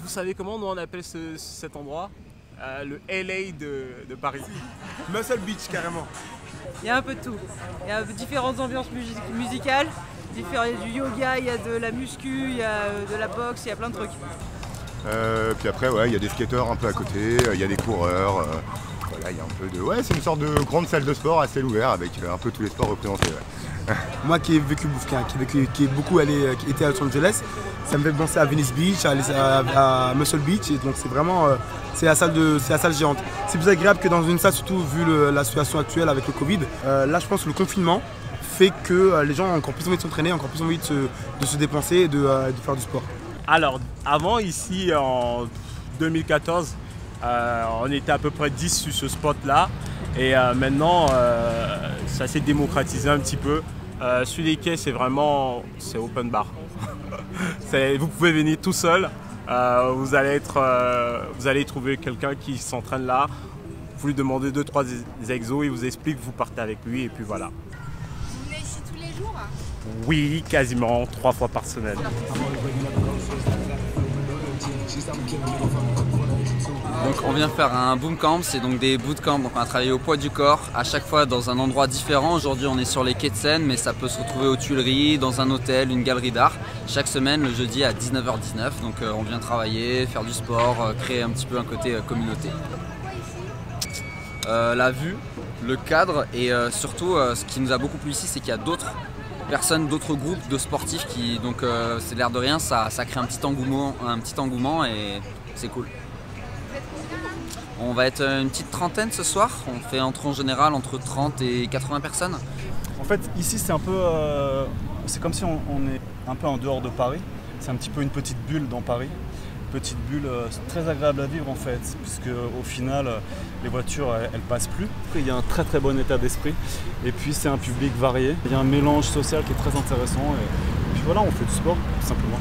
Vous savez comment nous on appelle cet endroit? Le LA de Paris. Muscle Beach carrément. Il y a un peu de tout. Il y a différentes ambiances musicales, du yoga, il y a de la muscu, il y a de la boxe, il y a plein de trucs. Puis après, ouais, il y a des skateurs un peu à côté, il y a des coureurs. Voilà, il y a un peu de. Ouais, c'est une sorte de grande salle de sport à ciel ouvert avec un peu tous les sports représentés. Ouais. Moi qui ai vécu, qui est beaucoup été à Los Angeles, ça me fait penser à Venice Beach, à Muscle Beach, et donc c'est vraiment c'est la salle géante. C'est plus agréable que dans une salle, surtout vu la situation actuelle avec le Covid. Là, je pense que le confinement fait que les gens ont encore plus envie de s'entraîner, encore plus envie de se dépenser et de faire du sport. Alors, avant ici en 2014, on était à peu près 10 sur ce spot-là. Et maintenant, ça s'est démocratisé un petit peu. Sur les quais, c'est open bar. Vous pouvez venir tout seul. Vous allez trouver quelqu'un qui s'entraîne là. Vous lui demandez 2-3 exos, il vous explique, vous partez avec lui et puis voilà. Vous venez ici tous les jours? Oui, quasiment 3 fois par semaine. Donc on vient faire un bootcamp, c'est donc des bootcamps, donc on va travailler au poids du corps, à chaque fois dans un endroit différent. Aujourd'hui on est sur les quais de Seine, mais ça peut se retrouver aux Tuileries, dans un hôtel, une galerie d'art. Chaque semaine, le jeudi à 19h19, donc on vient travailler, faire du sport, créer un petit peu un côté communauté. La vue, le cadre et surtout ce qui nous a beaucoup plu ici, c'est qu'il y a d'autres personnes, d'autres groupes de sportifs qui, donc c'est l'air de rien, ça crée un petit engouement et c'est cool. On va être une petite trentaine ce soir, on fait en général entre 30 et 80 personnes. En fait ici c'est un peu, c'est comme si on est un peu en dehors de Paris, c'est un petit peu une petite bulle dans Paris. Petite bulle très agréable à vivre en fait, puisque au final les voitures elles passent plus. Il y a un très bon état d'esprit et puis c'est un public varié. Il y a un mélange social qui est très intéressant et puis voilà, on fait du sport tout simplement.